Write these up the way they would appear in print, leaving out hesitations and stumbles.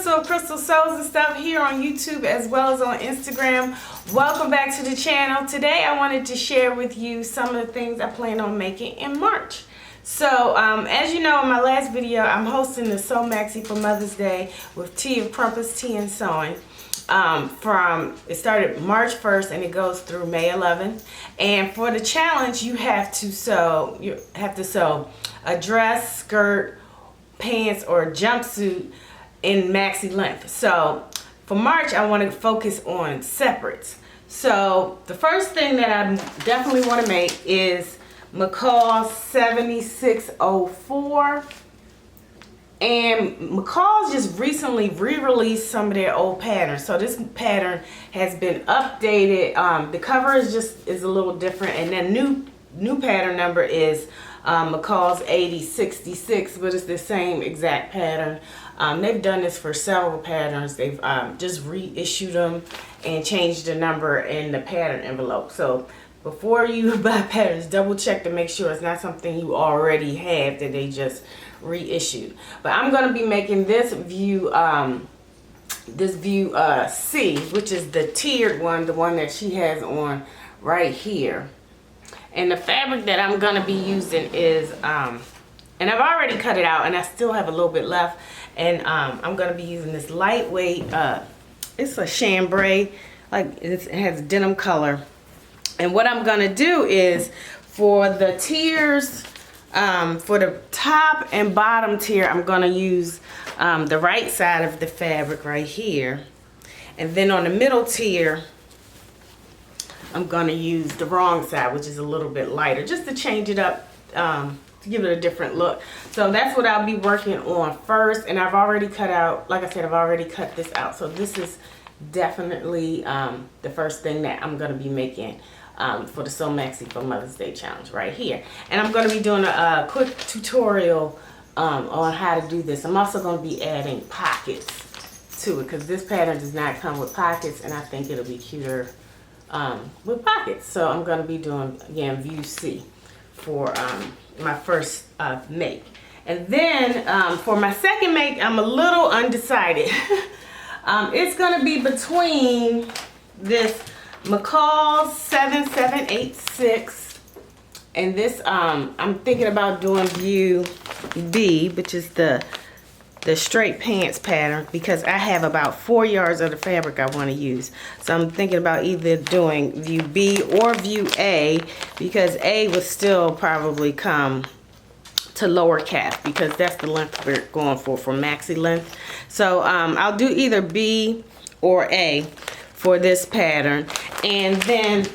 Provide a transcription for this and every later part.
Crystal Sews and Stuff here on YouTube as well as on Instagram. Welcome back to the channel. Today I wanted to share with you some of the things I plan on making in March. So as you know, in my last video I'm hosting the Sew Maxi for Mother's Day with Tea of Crumpets Tea and Sewing. It started March 1st and it goes through May 11th. And for the challenge you have to sew a dress, skirt, pants, or a jumpsuit in maxi length. So for March I want to focus on separates. So the first thing that I definitely want to make is McCall's 7604. And McCall's just recently re-released some of their old patterns. So this pattern has been updated. The cover is a little different, and then new pattern number is McCall's 8066, but it's the same exact pattern. They've done this for several patterns. They've just reissued them and changed the number in the pattern envelope. So before you buy patterns, double check to make sure it's not something you already have that they just reissued. But I'm going to be making this view C, which is the tiered one, the one that she has on right here. And the fabric that I'm going to be using is, and I've already cut it out and I still have a little bit left. And I'm going to be using this lightweight, it's a chambray, like it has denim color. And what I'm going to do is for the tiers, for the top and bottom tier, I'm going to use the right side of the fabric right here. And then on the middle tier, I'm going to use the wrong side, which is a little bit lighter, just to change it up, to give it a different look. So that's what I'll be working on first. And I've already cut out, like I said, I've already cut this out. So this is definitely the first thing that I'm going to be making for the Sew Maxi for Mother's Day challenge right here. And I'm going to be doing a quick tutorial on how to do this. I'm also going to be adding pockets to it because this pattern does not come with pockets, and I think it'll be cuter with pockets. So I'm going to be doing, again, view C for my first make. And then for my second make, I'm a little undecided. It's going to be between this McCall's 7786 and this I'm thinking about doing view B, which is the straight pants pattern, because I have about 4 yards of the fabric I want to use. So I'm thinking about either doing view B or view A, because A would still probably come to lower calf because that's the length we're going for maxi length. So I'll do either B or A for this pattern. And then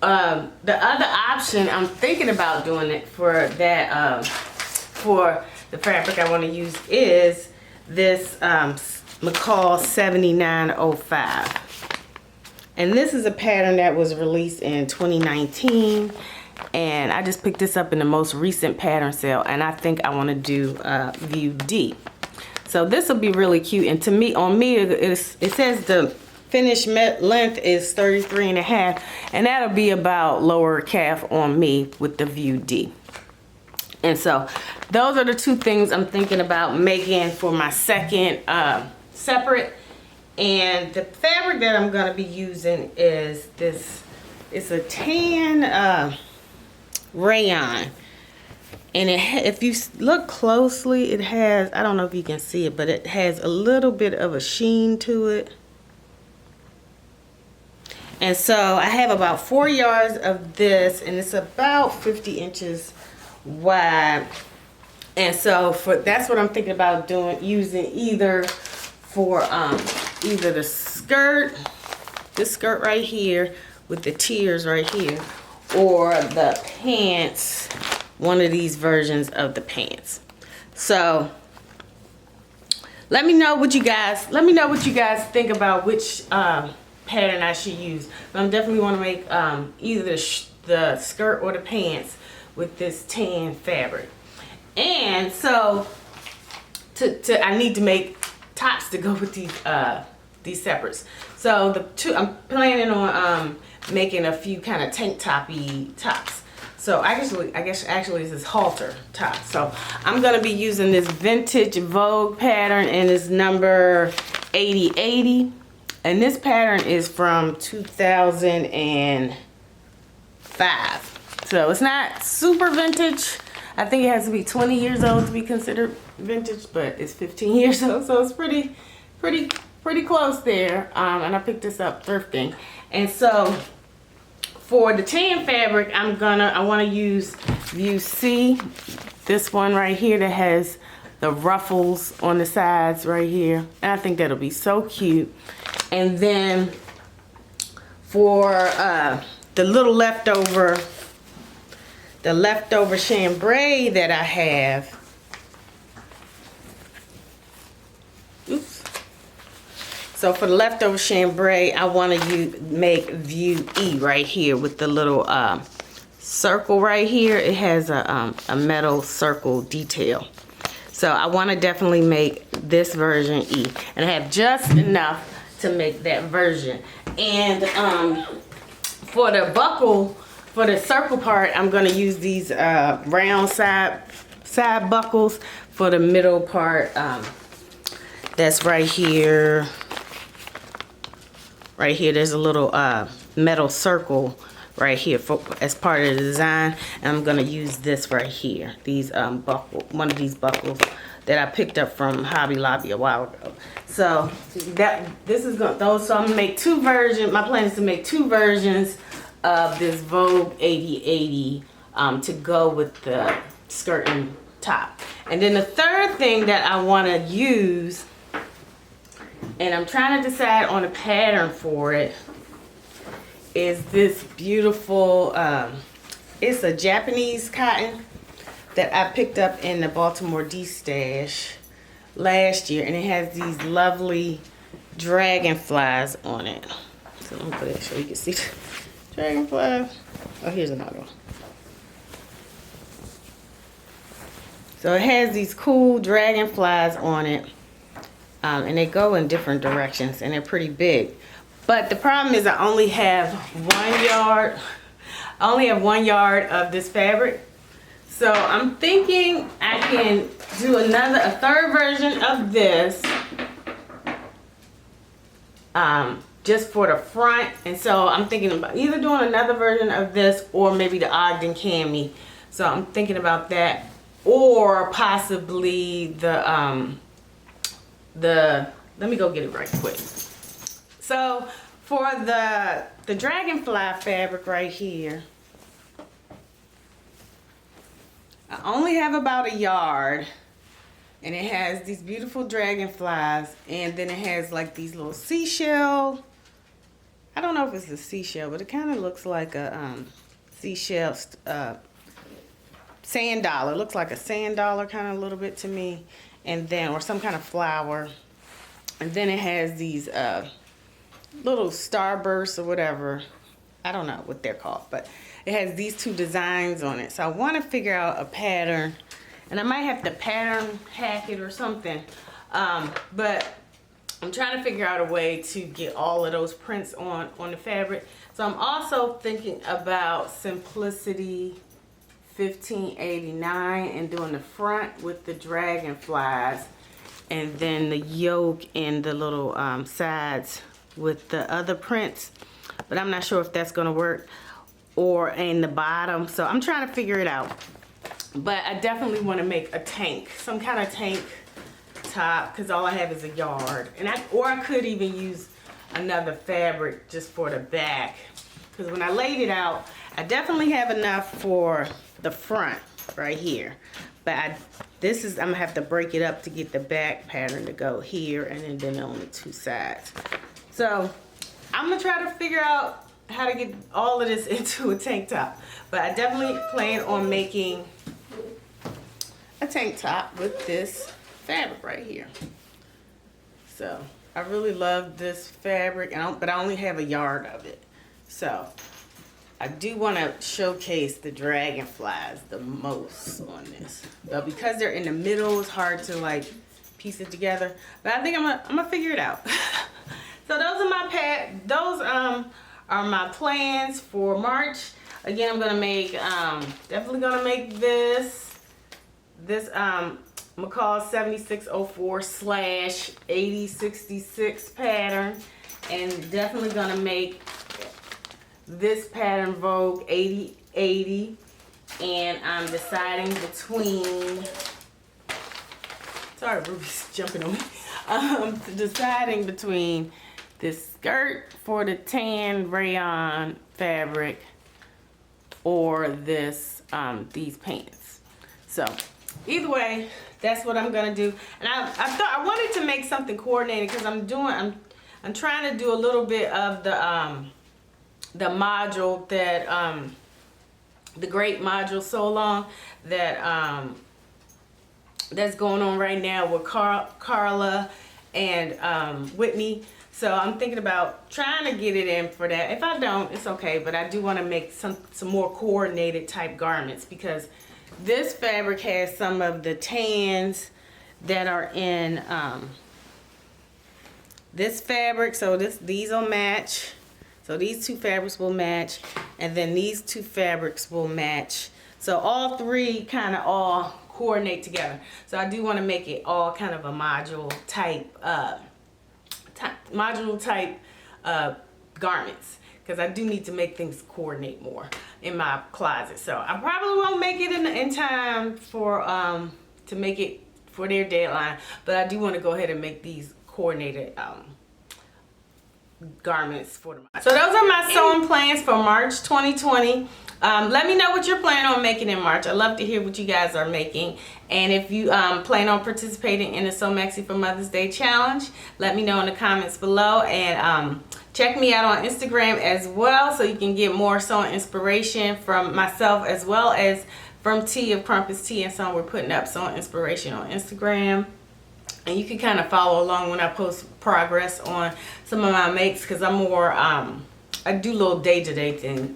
the other option, I'm thinking about doing it for that, for the fabric I want to use, is this McCall 7905. And this is a pattern that was released in 2019. And I just picked this up in the most recent pattern sale. And I think I want to do view D. So this will be really cute. And to me, on me, it says the finished length is 33.5, and that'll be about lower calf on me with the view D. And so those are the two things I'm thinking about making for my second separate. And the fabric that I'm going to be using is this. It's a tan rayon. And if you look closely, it has, I don't know if you can see it, but it has a little bit of a sheen to it. And so I have about 4 yards of this, and it's about 50 inches wide. And so that's what I'm thinking about doing, using either for either the skirt, this skirt right here with the tiers right here, or the pants, one of these versions of the pants. So let me know what you guys think about which pattern I should use. But I definitely want to make either the skirt or the pants with this tan fabric. And so I need to make tops to go with these separates. So I'm planning on making a few kind of tank toppy tops. So I guess actually this is halter top. So I'm gonna be using this vintage Vogue pattern, and it's number 8080. And this pattern is from 2005. So it's not super vintage. I think it has to be 20 years old to be considered vintage, but it's 15 years old, so it's pretty close there. And I picked this up thrifting. And so for the tan fabric, I want to use View C, this one right here that has the ruffles on the sides right here. And I think that'll be so cute. And then for the little leftover chambray that I have. Oops. So for the leftover chambray, I want to make View E right here with the little circle right here. It has a metal circle detail. So I want to definitely make this version E. And I have just enough to make that version. And for the buckle, for the circle part, I'm going to use these round side buckles. For the middle part, that's right here. Right here, there's a little metal circle right here as part of the design. And I'm going to use this right here. These one of these buckles that I picked up from Hobby Lobby a while ago. So this is going those. So I'm gonna make two versions. My plan is to make two versions of this Vogue 8080 to go with the skirt and top. And then the third thing that I want to use, and I'm trying to decide on a pattern for it, is this beautiful, it's a Japanese cotton that I picked up in the Baltimore D-Stash last year, and it has these lovely dragonflies on it. So let me put it so you can see the dragonflies. Oh, here's another one. So it has these cool dragonflies on it, and they go in different directions, and they're pretty big. But the problem is I only have 1 yard. I only have 1 yard of this fabric. So I'm thinking I can do a third version of this, just for the front. And so I'm thinking about either doing another version of this or maybe the Ogden cami. So I'm thinking about that, or possibly the let me go get it right quick. So for the dragonfly fabric right here, I only have about 1 yard, and it has these beautiful dragonflies, and then it has like these little seashell. I don't know if it's a seashell, but it kind of looks like a seashell sand dollar. It looks like a sand dollar kind of a little bit to me, and then or some kind of flower. And then it has these little starbursts or whatever. I don't know what they're called, but it has these two designs on it. So I want to figure out a pattern, and I might have to pattern hack it or something. But I'm trying to figure out a way to get all of those prints on the fabric. So I'm also thinking about Simplicity 1589 and doing the front with the dragonflies, and then the yoke and the little sides with the other prints. But I'm not sure if that's gonna work, or in the bottom. So I'm trying to figure it out. But I definitely want to make a tank, some kind of tank top, because all I have is 1 yard. And I could even use another fabric just for the back, because when I laid it out, I definitely have enough for the front right here. But I'm gonna have to break it up to get the back pattern to go here, and then on the two sides. So I'm gonna try to figure out how to get all of this into a tank top. But I definitely plan on making a tank top with this fabric right here. So I really love this fabric, but I only have 1 yard of it. So I do want to showcase the dragonflies the most on this. But because they're in the middle, it's hard to like piece it together. But I think I'm gonna figure it out. So those are my plans for March. Again, I'm gonna make definitely gonna make this McCall 7604/8066 pattern, and definitely gonna make this pattern Vogue 8080, and I'm deciding between, sorry, Ruby's jumping on me. Deciding between this skirt for the tan rayon fabric or this these pants. So either way, that's what I'm gonna do. And I thought I wanted to make something coordinated because I'm trying to do a little bit of the module that the Great Module Sew Along that that's going on right now with Carla and Whitney. So I'm thinking about trying to get it in for that. If I don't, it's okay, but I do want to make some more coordinated type garments, because this fabric has some of the tans that are in this fabric. So these will match. So these two fabrics will match, and then these two fabrics will match. So all three kind of all coordinate together. So I do want to make it all kind of a module type garments, because I do need to make things coordinate more in my closet. So I probably won't make it in time for to make it for their deadline, but I do want to go ahead and make these coordinated garments for them. So those are my sewing plans for March 2020. Let me know what you're planning on making in March. I'd love to hear what you guys are making. And if you plan on participating in the Sew Maxi for Mother's Day challenge, let me know in the comments below. And check me out on Instagram as well, so you can get more sewing inspiration from myself, as well as from T of Crumpets Tea and Son. We're putting up sewing inspiration on Instagram. And you can kind of follow along when I post progress on some of my makes, because I'm more, I do little day-to-day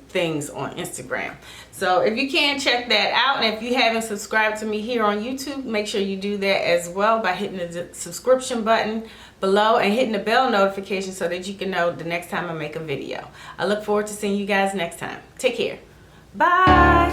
things on Instagram. So if you can, check that out. And if you haven't subscribed to me here on YouTube, make sure you do that as well by hitting the subscription button below and hitting the bell notification so that you can know the next time I make a video. I look forward to seeing you guys next time. Take care. Bye.